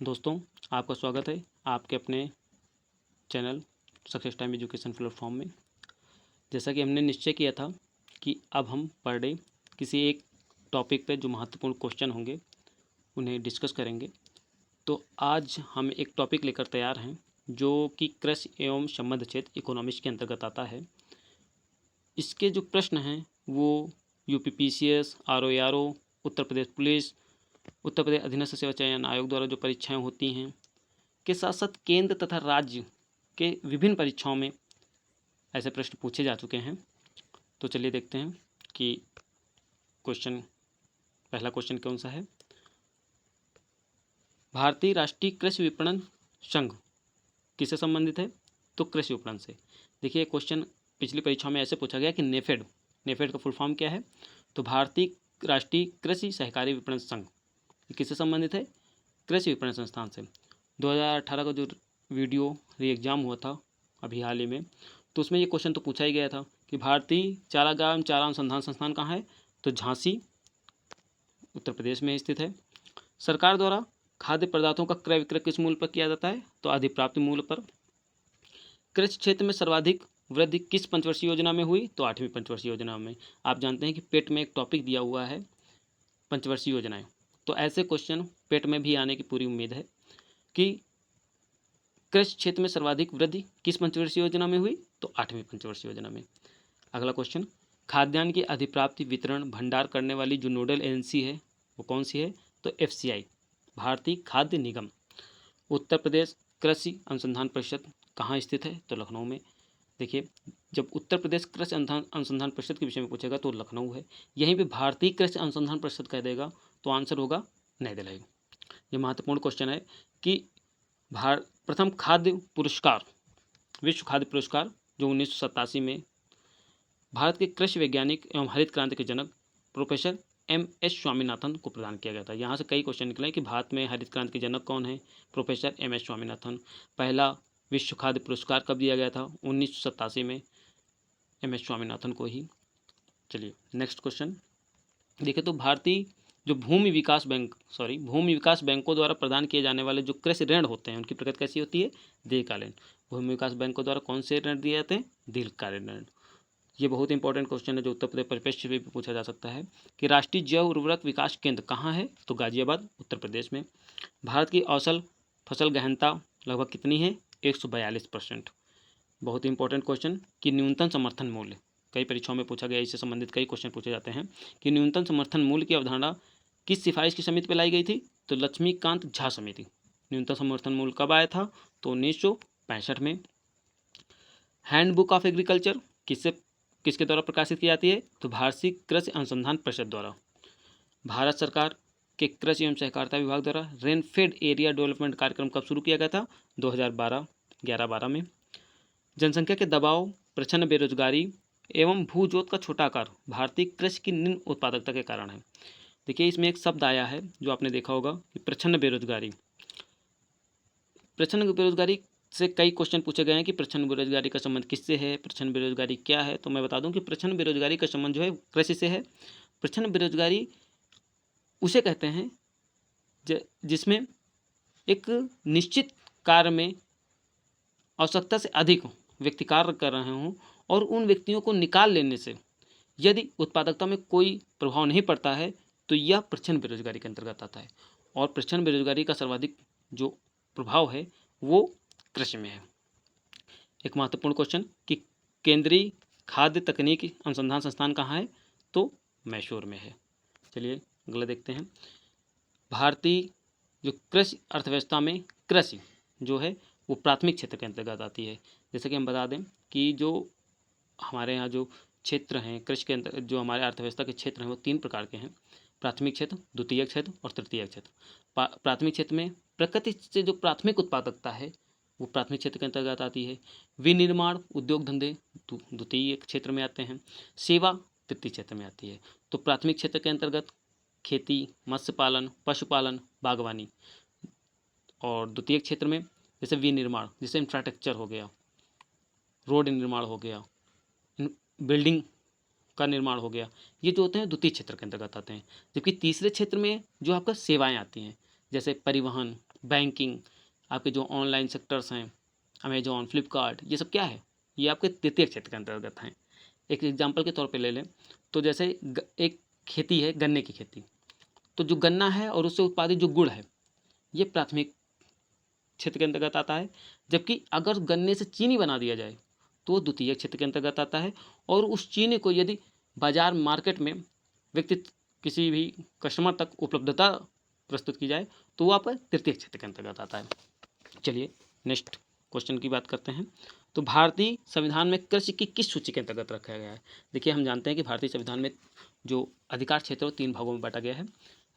दोस्तों, आपका स्वागत है आपके अपने channel success time education platform में। जैसा कि हमने निश्चय किया था कि अब हम पर डे किसी एक टॉपिक पे जो महत्वपूर्ण क्वेश्चन होंगे उन्हें डिस्कस करेंगे। तो आज हम एक टॉपिक लेकर तैयार हैं जो कि कृषि एवं संबद्ध क्षेत्र इकोनॉमिक्स के अंतर्गत आता है। इसके जो प्रश्न हैं वो यूपीपीसीएस, आरओएआरओ, उत्तर प्रदेश पुलिस, उत्तर प्रदेश अधीनस्थ सेवा चयन आयोग द्वारा जो परीक्षाएं होती हैं के साथ साथ केंद्र तथा राज्य के विभिन्न परीक्षाओं में ऐसे प्रश्न पूछे जा चुके हैं। तो चलिए देखते हैं कि पहला क्वेश्चन कौन सा है। भारतीय राष्ट्रीय कृषि विपणन संघ किससे संबंधित है? तो कृषि विपणन से। देखिए क्वेश्चन पिछली परीक्षा में ऐसे पूछा गया कि नेफेड का फुल फॉर्म क्या है? तो भारतीय राष्ट्रीय कृषि सहकारी विपणन संघ किससे संबंधित है? कृषि विपणन संस्थान से। 2018 का जो वीडियो री एग्ज़ाम हुआ था अभी हाल ही में, तो उसमें ये क्वेश्चन तो पूछा ही गया था कि भारतीय चारागाह एवं चारा अनुसंधान संस्थान कहाँ है? तो झांसी उत्तर प्रदेश में स्थित है। सरकार द्वारा खाद्य पदार्थों का क्रय विक्रय किस मूल्य पर किया जाता है? तो अधिप्राप्ति मूल्य पर। कृषि क्षेत्र में सर्वाधिक वृद्धि किस पंचवर्षीय योजना में हुई? तो 8वीं पंचवर्षीय योजना में। आप जानते हैं कि पेट में एक टॉपिक दिया हुआ है पंचवर्षीय योजनाएं, तो ऐसे क्वेश्चन पेट में भी आने की पूरी उम्मीद है कि कृषि क्षेत्र में सर्वाधिक वृद्धि किस पंचवर्षीय योजना में हुई? तो 8वीं पंचवर्षीय योजना में। अगला क्वेश्चन, खाद्यान्न की अधिप्राप्ति वितरण भंडार करने वाली जो नोडल एजेंसी है वो कौन सी है? तो एफसीआई, भारतीय खाद्य निगम। उत्तर प्रदेश कृषि अनुसंधान परिषद कहाँ स्थित है? तो लखनऊ में। देखिए जब उत्तर प्रदेश कृषि अनुसंधान परिषद के विषय में पूछेगा तो लखनऊ है। यहीं पे भारतीय कृषि अनुसंधान परिषद कह देगा तो आंसर होगा नई दिल्ली। ये महत्वपूर्ण क्वेश्चन है कि प्रथम खाद्य पुरस्कार, विश्व खाद्य पुरस्कार जो 1987 में भारत के कृषि वैज्ञानिक एवं हरित क्रांति के जनक प्रोफेसर MS स्वामीनाथन को प्रदान किया गया था। यहाँ से कई क्वेश्चन निकले कि भारत में हरित क्रांति के जनक कौन है? Professor MS Swaminathan. पहला विश्व खाद्य पुरस्कार कब दिया गया था? 1987 में MS स्वामीनाथन को ही। चलिए नेक्स्ट क्वेश्चन देखिए, तो भारतीय जो भूमि विकास बैंकों द्वारा प्रदान किए जाने वाले जो कृषि ऋण होते हैं उनकी प्रगति कैसी होती है? दीर्घकालीन। भूमि विकास बैंकों द्वारा कौन से ऋण दिए जाते हैं? दीर्घकालीन ऋण। ये बहुत इंपॉर्टेंट क्वेश्चन है जो उत्तर प्रदेश परिप्रेक्ष्य में भी पूछा जा सकता है कि राष्ट्रीय जैव उर्वरक विकास केंद्र कहाँ है? तो गाजियाबाद उत्तर प्रदेश में। भारत की औसत फसल गहनता लगभग कितनी है? 142%। बहुत इंपॉर्टेंट क्वेश्चन कि न्यूनतम समर्थन मूल्य, कई परीक्षाओं में पूछा गया, इससे संबंधित कई क्वेश्चन पूछे जाते हैं कि न्यूनतम समर्थन मूल्य की अवधारणा किस सिफारिश की समिति पर लाई गई थी? तो लक्ष्मीकांत झा समिति। न्यूनतम समर्थन मूल्य कब आया था? तो 1965 में। हैंडबुक ऑफ एग्रीकल्चर किसके द्वारा प्रकाशित की जाती है? तो भारतीय कृषि अनुसंधान परिषद द्वारा। भारत सरकार के कृषि एवं सहकारिता विभाग द्वारा रेनफेड एरिया डेवलपमेंट कार्यक्रम कब शुरू किया गया था? 2012 में। जनसंख्या के दबाव, प्रचंड बेरोजगारी एवं भूजोत का छोटा आकार भारतीय कृषि की निम्न उत्पादकता के कारण है। देखिए इसमें एक शब्द आया है जो आपने देखा होगा कि प्रचंड बेरोजगारी। प्रचंड बेरोजगारी से कई क्वेश्चन पूछे गए हैं कि प्रचंड बेरोजगारी का संबंध किससे है, प्रचंड बेरोजगारी क्या है? तो मैं बता दूं कि प्रचंड बेरोजगारी का संबंध जो है कृषि से है। प्रचंड बेरोजगारी उसे कहते हैं जिसमें एक निश्चित कार्य में आवश्यकता से अधिक व्यक्ति कार्य कर रहे हों और उन व्यक्तियों को निकाल लेने से यदि उत्पादकता में कोई प्रभाव नहीं पड़ता है तो यह प्रचंड बेरोजगारी के अंतर्गत आता है। और प्रचंड बेरोजगारी का सर्वाधिक जो प्रभाव है वो कृषि में है। एक महत्वपूर्ण क्वेश्चन कि केंद्रीय खाद्य तकनीकी अनुसंधान संस्थान कहाँ है? तो मैसूर में है। चलिए अगला देखते हैं। भारतीय जो कृषि अर्थव्यवस्था में कृषि जो है वो प्राथमिक क्षेत्र के अंतर्गत आती है। जैसे कि हम बता दें कि जो हमारे यहाँ जो क्षेत्र हैं कृषि के अंतर्गत, जो हमारे अर्थव्यवस्था के क्षेत्र हैं वो 3 प्रकार के हैं: प्राथमिक क्षेत्र, द्वितीयक क्षेत्र और तृतीयक क्षेत्र। प्राथमिक क्षेत्र में प्रकृति से जो प्राथमिक उत्पादकता है वो प्राथमिक क्षेत्र के अंतर्गत आती है। विनिर्माण उद्योग धंधे द्वितीय क्षेत्र में आते हैं। सेवा तृतीय क्षेत्र में आती है। तो प्राथमिक क्षेत्र के अंतर्गत खेती, मत्स्य पालन, पशुपालन, बागवानी। और द्वितीय क्षेत्र में जैसे विनिर्माण, जैसे इंफ्रास्ट्रक्चर हो गया, रोड निर्माण हो गया, बिल्डिंग का निर्माण हो गया, ये जो होते हैं द्वितीय क्षेत्र के अंतर्गत आते हैं। जबकि तीसरे क्षेत्र में जो आपका सेवाएं आती हैं जैसे परिवहन, बैंकिंग, आपके जो ऑनलाइन सेक्टर्स हैं, अमेजॉन, फ्लिपकार्ट, ये सब क्या है, ये आपके तृतीय क्षेत्र के अंतर्गत हैं। एक एग्जाम्पल के तौर पे ले लें तो जैसे एक खेती है गन्ने की खेती, तो जो गन्ना है और उससे उत्पादित जो गुड़ है ये प्राथमिक क्षेत्र के अंतर्गत आता है, जबकि अगर गन्ने से चीनी बना दिया जाए तो द्वितीय क्षेत्र के अंतर्गत आता है, और उस चीनी को यदि बाजार मार्केट में व्यक्ति किसी भी कस्टमर तक उपलब्धता प्रस्तुत की जाए तो वो आपका तृतीय क्षेत्र के अंतर्गत आता है। चलिए नेक्स्ट क्वेश्चन की बात करते हैं। तो भारतीय संविधान में कृषि की किस सूची के अंतर्गत रखा गया है? देखिए हम जानते हैं कि भारतीय संविधान में जो अधिकार क्षेत्र 3 भागों में बांटा गया है,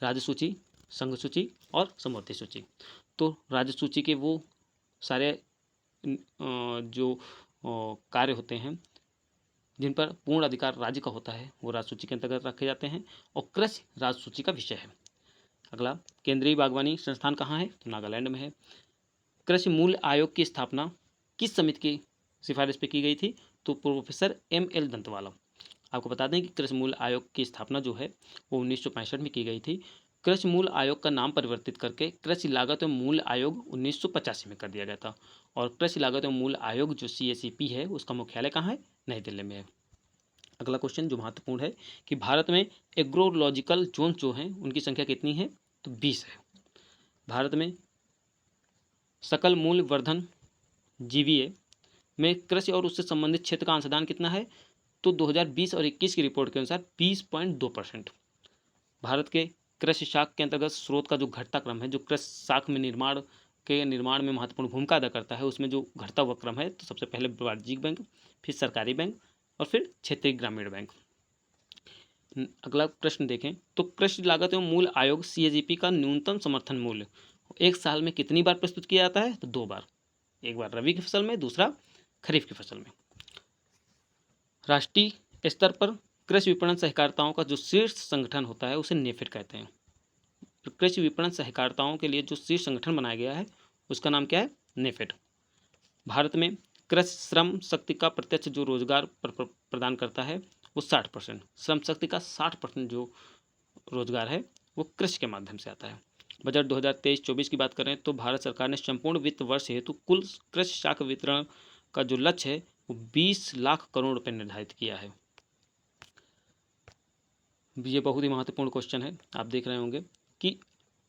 राज्य सूची, संघ सूची और समवर्ती सूची। तो राज्य सूची के वो सारे जो कार्य होते हैं जिन पर पूर्ण अधिकार राज्य का होता है वो राज्य सूची के अंतर्गत रखे जाते हैं, और कृषि राज्य सूची का विषय है। अगला, केंद्रीय बागवानी संस्थान कहाँ है? तो नागालैंड में है। कृषि मूल्य आयोग की स्थापना किस समिति की सिफारिश पे की गई थी? तो प्रोफेसर M.L. दंतवाला। आपको बता दें कि कृषि मूल्य आयोग की स्थापना जो है वो 1965 में की गई थी। कृषि मूल्य आयोग का नाम परिवर्तित करके कृषि लागत एवं मूल्य आयोग 1985 में कर दिया गया था, और कृषि लागत एवं मूल्य आयोग जो CACP है उसका मुख्यालय कहाँ है? नई दिल्ली में है। अगला क्वेश्चन जो महत्वपूर्ण है कि भारत में एग्रोलॉजिकल जोन जो हैं उनकी संख्या कितनी है? तो 20 है। भारत में सकल मूल्य वर्धन GVA में कृषि और उससे संबंधित क्षेत्र का अंशदान कितना है? तो 2020 और 21 की रिपोर्ट के अनुसार 20.2%। भारत के कृषि शाख के अंतर्गत स्रोत का जो घटता क्रम है, जो कृषि शाख में निर्माण में महत्वपूर्ण भूमिका अदा करता है, उसमें जो घटता हुआ क्रम है, तो सबसे पहले वाणिज्यिक बैंक, फिर सरकारी बैंक और फिर क्षेत्रीय ग्रामीण बैंक। अगला प्रश्न देखें तो कृषि लागत एवं मूल्य आयोग CAGP का न्यूनतम समर्थन मूल्य एक साल में कितनी बार प्रस्तुत किया जाता है? तो 2 बार, एक बार रबी की फसल में, दूसरा खरीफ की फसल में। राष्ट्रीय स्तर पर कृषि विपणन सहकारिताओं का जो शीर्ष संगठन होता है उसे नेफेड कहते हैं। तो कृषि विपणन सहकारिताओं के लिए जो शीर्ष संगठन बनाया गया है उसका नाम क्या है? नेफेड। भारत में कृषि श्रम शक्ति का प्रत्यक्ष जो रोजगार प्रदान करता है वो 60%, श्रम शक्ति का 60% जो रोजगार है वो कृषि के माध्यम से आता है। बजट 2023-24 की बात करें तो भारत सरकार ने संपूर्ण वित्त वर्ष हेतु कुल कृषि शाख वितरण का जो लक्ष्य है वो 20 लाख करोड़ रुपए निर्धारित किया है। ये बहुत ही महत्वपूर्ण क्वेश्चन है। आप देख रहे होंगे कि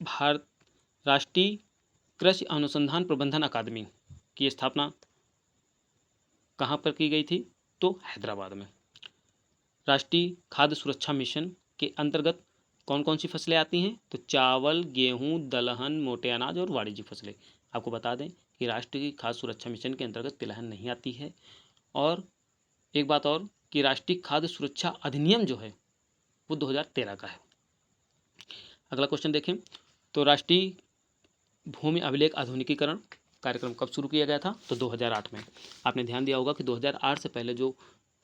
भारत राष्ट्रीय कृषि अनुसंधान प्रबंधन अकादमी की स्थापना कहाँ पर की गई थी? तो हैदराबाद में। राष्ट्रीय खाद्य सुरक्षा मिशन के अंतर्गत कौन कौन सी फसलें आती हैं? तो चावल, गेहूं, दलहन, मोटे अनाज और वाणिज्यिक फसलें। आपको बता दें कि राष्ट्रीय खाद्य सुरक्षा मिशन के अंतर्गत तिलहन नहीं आती है। और एक बात और कि राष्ट्रीय खाद्य सुरक्षा अधिनियम जो है वो 2013 का है। अगला क्वेश्चन देखें तो राष्ट्रीय भूमि अभिलेख आधुनिकीकरण कार्यक्रम कब शुरू किया गया था? तो 2008 में। आपने ध्यान दिया होगा कि 2008 से पहले जो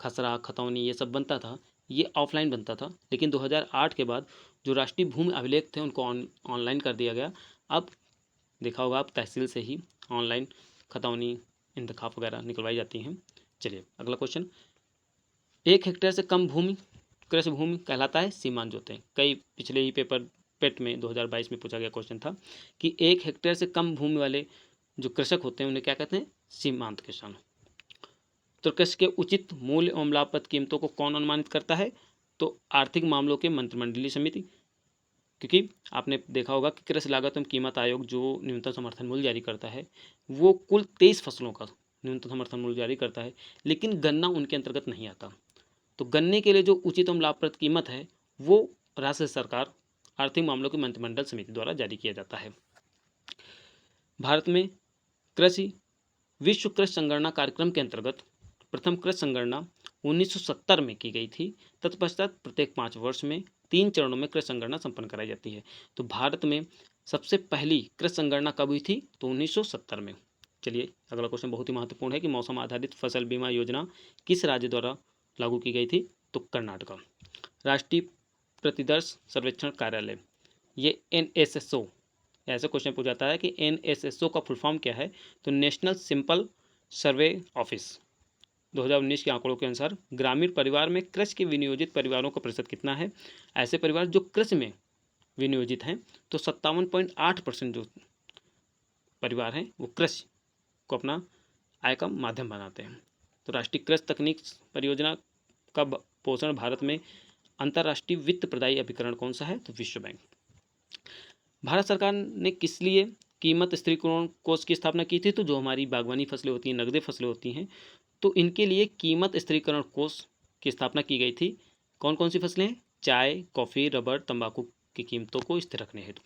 खसरा, खतौनी ये सब बनता था ये ऑफलाइन बनता था, लेकिन 2008 के बाद जो राष्ट्रीय भूमि अभिलेख थे उनको ऑनलाइन कर दिया गया। अब देखा होगा आप तहसील से ही ऑनलाइन खतौनी, इंतखाब वगैरह निकलवाई जाती हैं। चलिए अगला क्वेश्चन, 1 हेक्टेयर से कम भूमि कृषि भूमि कहलाता है सीमांत जोतें। कई पिछले ही पेपर पेट में 2022 में पूछा गया क्वेश्चन था कि 1 हेक्टेयर से कम भूमि वाले जो कृषक होते हैं उन्हें क्या कहते हैं? सीमांत किसान। तो कृषि के उचित मूल्य एवं लाभप्रद कीमतों को कौन अनुमानित करता है? तो आर्थिक मामलों के मंत्रिमंडलीय समिति। क्योंकि आपने देखा होगा कि कृषि लागत एवं कीमत आयोग जो न्यूनतम समर्थन मूल्य जारी करता है वो कुल 23 फसलों का न्यूनतम समर्थन मूल्य जारी करता है, लेकिन गन्ना उनके अंतर्गत नहीं आता। तो गन्ने के लिए जो उचित एवं लाभप्रद कीमत है वो राज्य सरकार आर्थिक मामलों की मंत्रिमंडल समिति द्वारा जारी किया जाता है। भारत में कृषि विश्व कृषि संगणना कार्यक्रम के अंतर्गत प्रथम कृषि संगणना 1970 में की गई थी। तत्पश्चात प्रत्येक 5 वर्ष में 3 चरणों में कृषि संगणना संपन्न कराई जाती है। तो भारत में सबसे पहली कृषि संगणना कब हुई थी? तो 1970 में। चलिए अगला क्वेश्चन बहुत ही महत्वपूर्ण है कि मौसम आधारित फसल बीमा योजना किस राज्य द्वारा लागू की गई थी? तो कर्नाटक। राष्ट्रीय प्रतिदर्श सर्वेक्षण कार्यालय ये NSSO, ऐसा क्वेश्चन पूछा जाता है कि NSSO का फुल फॉर्म क्या है? तो नेशनल सिंपल सर्वे ऑफिस। 2019 के आंकड़ों के अनुसार ग्रामीण परिवार में कृषि के विनियोजित परिवारों का प्रतिशत कितना है? ऐसे परिवार जो कृषि में विनियोजित हैं तो 57.8% जो परिवार हैं वो कृषि को अपना आय का माध्यम बनाते हैं। तो राष्ट्रीय कृषि तकनीक परियोजना का पोषण भारत में अंतर्राष्ट्रीय वित्त प्रदायी अभिकरण कौन सा है? तो विश्व बैंक। भारत सरकार ने किस लिए कीमत स्थिरीकरण कोष की स्थापना की थी? तो जो हमारी बागवानी फसलें होती हैं, नगदी फसलें होती हैं, तो इनके लिए कीमत स्थिरीकरण कोष की स्थापना की गई थी। कौन कौन सी फसलें हैं? चाय, कॉफ़ी, रबर, तंबाकू की कीमतों को स्थिर रखने हेतु।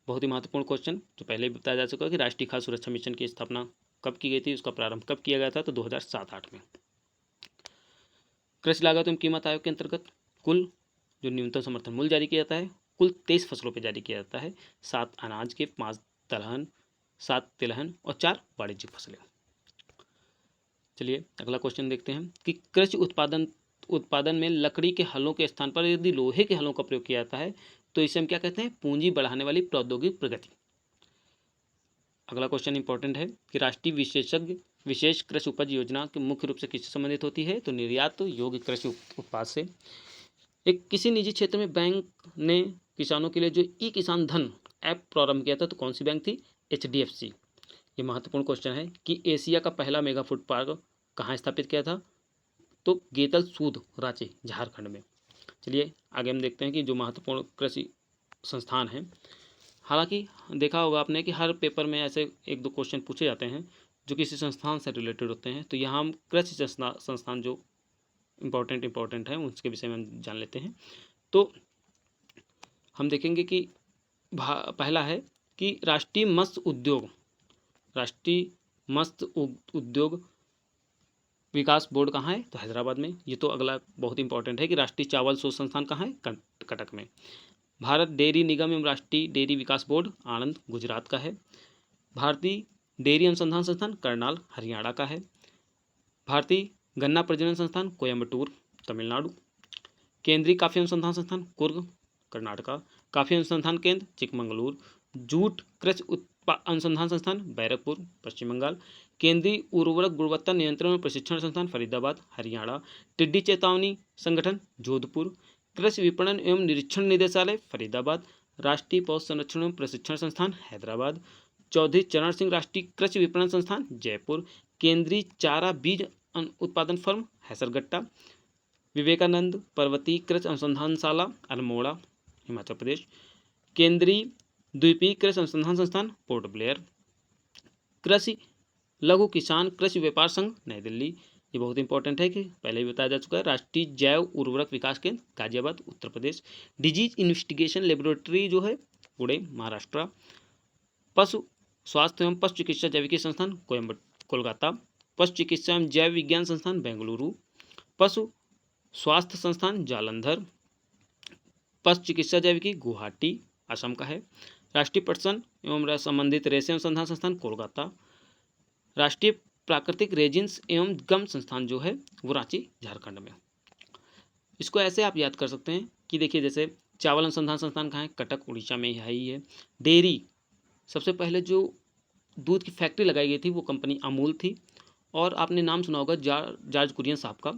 बहुत ही महत्वपूर्ण क्वेश्चन जो पहले भी बताया जा चुका है कि राष्ट्रीय खाद्य सुरक्षा मिशन की स्थापना कब की गई थी, उसका प्रारंभ कब किया गया था? तो 2007-8 में। कृषि लागत एवं कीमत आयोग के अंतर्गत कुल जो न्यूनतम समर्थन मूल्य जारी किया जाता है, कुल 23 फसलों पर जारी किया जाता है। 7 अनाज के, 5 दलहन, 7 तिलहन और 4 वाणिज्यिक फसलें। चलिए अगला क्वेश्चन देखते हैं कि कृषि उत्पादन में लकड़ी के हलों के स्थान पर यदि लोहे के हलों का प्रयोग किया जाता है तो इसे हम क्या कहते हैं? पूंजी बढ़ाने वाली प्रौद्योगिक प्रगति। अगला क्वेश्चन इंपॉर्टेंट है कि राष्ट्रीय विशेष कृषि उपज योजना के मुख्य रूप से किससे संबंधित होती है? तो निर्यात योग्य कृषि उत्पाद से। एक किसी निजी क्षेत्र में बैंक ने किसानों के लिए जो ई किसान धन ऐप प्रारंभ किया था तो कौन सी बैंक थी? HDFC। ये महत्वपूर्ण क्वेश्चन है कि एशिया का पहला मेगा फूड पार्क कहाँ स्थापित किया था? तो गेतल सूद रांची झारखंड में। चलिए आगे हम देखते हैं कि जो महत्वपूर्ण कृषि संस्थान हैं, हालांकि देखा होगा आपने कि हर पेपर में ऐसे 1-2 क्वेश्चन पूछे जाते हैं जो किसी संस्थान से रिलेटेड होते हैं। तो यहाँ हम कृषि संस्थान जो इम्पोर्टेंट हैं उसके विषय में हम जान लेते हैं। तो हम देखेंगे कि पहला है कि राष्ट्रीय मत्स्य उद्योग विकास बोर्ड कहाँ है? तो हैदराबाद में। ये तो अगला बहुत इंपॉर्टेंट है कि राष्ट्रीय चावल शोध संस्थान कहाँ है? कटक में। भारत डेयरी निगम एवं राष्ट्रीय डेयरी विकास बोर्ड आणंद गुजरात का है। भारतीय डेयरी अनुसंधान संस्थान करनाल हरियाणा का है। भारतीय गन्ना प्रजनन संस्थान कोयम्बटूर तमिलनाडु। केंद्रीय कॉफी अनुसंधान संस्थान कुर्ग कर्नाटका। कॉफी अनुसंधान केंद्र चिकमंगलूर। जूट कृषि अनुसंधान संस्थान बैरकपुर पश्चिम बंगाल। केंद्रीय उर्वरक गुणवत्ता नियंत्रण और प्रशिक्षण संस्थान फरीदाबाद हरियाणा। टिड्डी चेतावनी संगठन जोधपुर। कृषि विपणन एवं निरीक्षण निदेशालय फरीदाबाद। राष्ट्रीय पौध संरक्षण एवं प्रशिक्षण संस्थान हैदराबाद। चौधरी चरण सिंह राष्ट्रीय कृषि विपणन संस्थान जयपुर। केंद्रीय चारा बीज उत्पादन फर्म हैसरगट्टा। विवेकानंद पर्वतीय कृषि अनुसंधानशाला अल्मोड़ा हिमाचल प्रदेश। केंद्रीय द्वीपीय कृषि अनुसंधान संस्थान पोर्ट ब्लेयर। कृषि लघु किसान कृषि व्यापार संघ नई दिल्ली। ये बहुत इंपॉर्टेंट है कि पहले भी बताया जा चुका है। राष्ट्रीय जैव उर्वरक विकास केंद्र Ghaziabad Uttar Pradesh. Disease investigation laboratory जो है पुणे महाराष्ट्र। पशु स्वास्थ्य एवं पशु चिकित्सा जैविकी संस्थान कोलकाता। पशु चिकित्सा एवं जैव विज्ञान संस्थान बेंगलुरु। पशु स्वास्थ्य संस्थान जालंधर। पशु चिकित्सा जैविकी गुवाहाटी असम का है। राष्ट्रीय पटसन एवं संबंधित रेशे अनुसंधान संस्थान कोलकाता। राष्ट्रीय प्राकृतिक रेजिन्स एवं गम संस्थान जो है वो रांची झारखंड में। इसको ऐसे आप याद कर सकते हैं कि देखिए जैसे चावल अनुसंधान संस्थान कहाँ है? कटक उड़ीसा में ही है। डेयरी सबसे पहले जो दूध की फैक्ट्री लगाई गई थी वो कंपनी अमूल थी। और आपने नाम सुना होगा जॉर्ज कुरियन साहब का।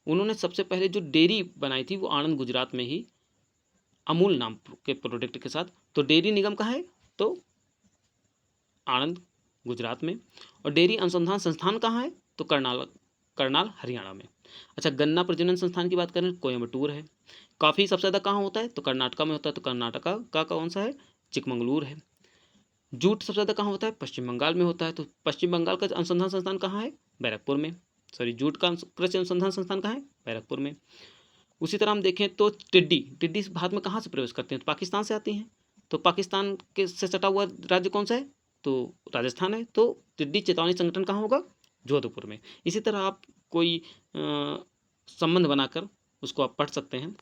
उन्होंने सबसे पहले जो डेयरी बनाई थी वो आणंद गुजरात में ही अमूल नाम के प्रोडक्ट के साथ। तो डेयरी निगम कहाँ है? तो आणंद गुजरात में। और डेयरी अनुसंधान संस्थान कहाँ है? तो करनाल हरियाणा में। अच्छा गन्ना प्रजनन संस्थान की बात करें कोयम्बटूर है। कॉफ़ी सबसे ज़्यादा कहाँ होता है? तो कर्नाटका में होता है। तो कर्नाटका का कौन सा है? चिकमंगलूर है। जूट सबसे ज़्यादा कहाँ होता है? पश्चिम बंगाल में होता है। तो पश्चिम बंगाल का अनुसंधान संस्थान कहाँ है? बैरकपुर में। जूट का कृषि अनुसंधान संस्थान कहाँ है? बैरकपुर में। उसी तरह हम देखें तो टिड्डी भारत में कहाँ से प्रवेश करते हैं? तो पाकिस्तान से आती हैं। तो पाकिस्तान के से सटा हुआ राज्य कौन सा है? तो राजस्थान है। तो टिड्डी चेतावनी संगठन कहाँ होगा? जोधपुर में। इसी तरह आप कोई संबंध बनाकर उसको आप पढ़ सकते हैं।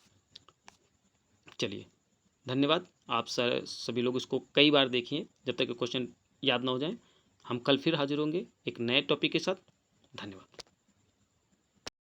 चलिए धन्यवाद। आप सभी लोग इसको कई बार देखिए जब तक क्वेश्चन याद ना हो जाए। हम कल फिर हाजिर होंगे एक नए टॉपिक के साथ। धन्यवाद।